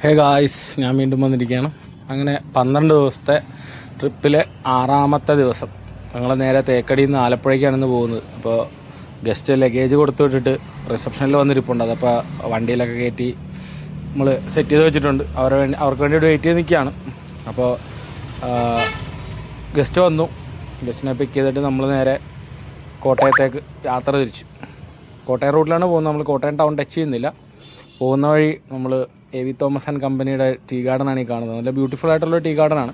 Hey guys, ഞാൻ വീണ്ടും വന്നിരിക്കുകയാണ്. അങ്ങനെ 12 ദിവസത്തെ ട്രിപ്പിലെ 6ാമത്തെ ദിവസം ഞങ്ങൾ നേരെ തേക്കടിയിൽ നിന്ന് ആലപ്പുഴയ്ക്കാണ് പോകുന്നത്. അപ്പോൾ ഗസ്റ്റ് ലഗേജ് കൊടുത്തു വിട്ടിട്ട് റിസപ്ഷനിൽ വന്നിരിപ്പുണ്ട്. അതപ്പോൾ വണ്ടിയിലൊക്കെ കയറ്റി നമ്മൾ സെറ്റ് ചെയ്ത് വെച്ചിട്ടുണ്ട്. അവർക്ക് വേണ്ടി വെയിറ്റ് ചെയ്ത് നിൽക്കുകയാണ്. അപ്പോൾ ഗസ്റ്റ് വന്നു. ഗസ്റ്റിനെ പിക്ക് ചെയ്തിട്ട് നമ്മൾ നേരെ കോട്ടയത്തേക്ക് യാത്ര തിരിച്ചു. കോട്ടയം റൂട്ടിലാണ് പോകുന്നത്. നമ്മൾ കോട്ടയം ടൗൺ ടച്ച് ചെയ്യുന്നില്ല. പോകുന്ന വഴി നമ്മൾ എ.വി. തോമസ് ആൻഡ് കമ്പനിയുടെ ടീ ഗാർഡനാണ് ഈ കാണുന്നത്. നല്ല ബ്യൂട്ടിഫുൾ ആയിട്ടുള്ള ടീ ഗാർഡനാണ്.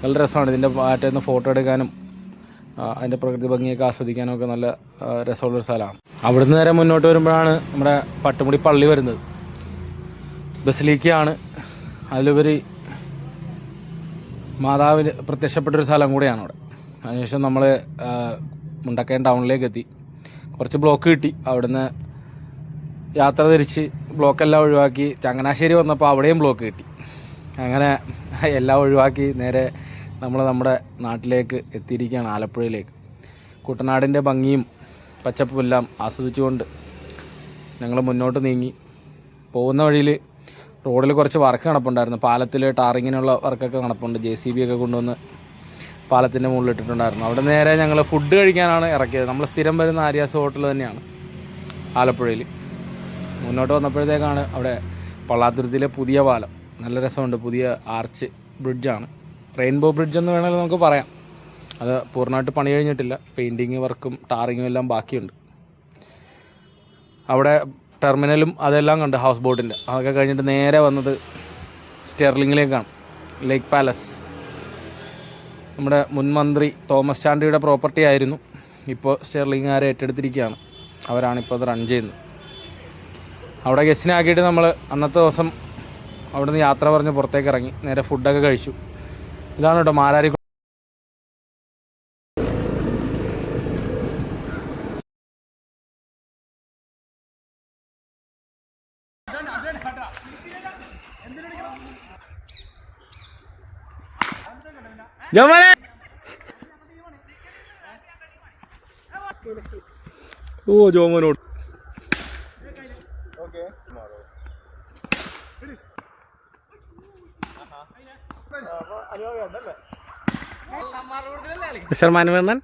നല്ല രസമാണ്. ഇതിൻ്റെ ഭാഗത്തുനിന്ന് ഫോട്ടോ എടുക്കാനും അതിൻ്റെ പ്രകൃതി ഭംഗിയൊക്കെ ആസ്വദിക്കാനും ഒക്കെ നല്ല രസമുള്ളൊരു സ്ഥലമാണ്. അവിടുന്ന് നേരെ മുന്നോട്ട് വരുമ്പോഴാണ് നമ്മുടെ പട്ടുമുടി പള്ളി വരുന്നത്. ബസിലിക്കയാണ്. അതിലുപരി മാതാവിന് പ്രത്യക്ഷപ്പെട്ടൊരു സ്ഥലം കൂടെയാണ് അവിടെ. അതിനുശേഷം നമ്മൾ മുണ്ടക്കയം ടൗണിലേക്ക് എത്തി. കുറച്ച് ബ്ലോക്ക് കിട്ടി. അവിടുന്ന് യാത്ര തിരിച്ച് ബ്ലോക്കെല്ലാം ഒഴിവാക്കി ചങ്ങനാശ്ശേരി വന്നപ്പോൾ അവിടെയും ബ്ലോക്ക് കിട്ടി. അങ്ങനെ എല്ലാം ഒഴിവാക്കി നേരെ നമ്മൾ നമ്മുടെ നാട്ടിലേക്ക് എത്തിയിരിക്കുകയാണ്, ആലപ്പുഴയിലേക്ക്. കുട്ടനാടിൻ്റെ ഭംഗിയും പച്ചപ്പും എല്ലാം ആസ്വദിച്ചുകൊണ്ട് ഞങ്ങൾ മുന്നോട്ട് നീങ്ങി. പോകുന്ന വഴിയിൽ റോഡിൽ കുറച്ച് വർക്ക് നടപ്പുണ്ടായിരുന്നു. പാലത്തിൽ ടാറിങ്ങിനുള്ള വർക്കൊക്കെ നടപ്പുണ്ട്. JCB ഒക്കെ കൊണ്ടുവന്ന് പാലത്തിൻ്റെ മുകളിൽ ഇട്ടിട്ടുണ്ടായിരുന്നു. അവിടെ നേരെ ഞങ്ങൾ ഫുഡ് കഴിക്കാനാണ് ഇറക്കിയത്. നമ്മൾ സ്ഥിരം വരുന്ന ആര്യാസ് ഹോട്ടൽ തന്നെയാണ് ആലപ്പുഴയിൽ. മുന്നോട്ട് വന്നപ്പോഴത്തേക്കാണ് അവിടെ പള്ളാത്തുരുത്തിയിലെ പുതിയ പാലം. നല്ല രസമുണ്ട്. പുതിയ ആർച്ച് ബ്രിഡ്ജാണ്. റെയിൻബോ ബ്രിഡ്ജ് എന്ന് വേണമെങ്കിൽ നമുക്ക് പറയാം. അത് പൂർണ്ണമായിട്ട് പണി കഴിഞ്ഞിട്ടില്ല. പെയിൻറ്റിങ് വർക്കും ടാറിങ്ങും എല്ലാം ബാക്കിയുണ്ട്. അവിടെ ടെർമിനലും അതെല്ലാം കണ്ട് ഹൗസ് ബോട്ടിൻ്റെ. അതൊക്കെ കഴിഞ്ഞിട്ട് നേരെ വന്നത് സ്റ്റെർലിങ്ങിലേക്കാണ്. ലേക്ക് പാലസ് നമ്മുടെ മുൻ മന്ത്രി തോമസ് ചാണ്ടിയുടെ പ്രോപ്പർട്ടി ആയിരുന്നു. ഇപ്പോൾ സ്റ്റെർലിങ്ങുകാരെ ഏറ്റെടുത്തിരിക്കുകയാണ്. അവരാണിപ്പോൾ അത് റൺ ചെയ്യുന്നത്. അവിടെ ഗസ്റ്റിനെ ആക്കിയിട്ട് നമ്മൾ അന്നത്തെ ദിവസം അവിടെ നിന്ന് യാത്ര പറഞ്ഞ് പുറത്തേക്ക് ഇറങ്ങി. നേരെ ഫുഡൊക്കെ കഴിച്ചു. ഇതാണ് കേട്ടോ മാരാരി. ഓ ജോമോനോട് മിസ്റ്റർ മാനുവേണ്ണൻ.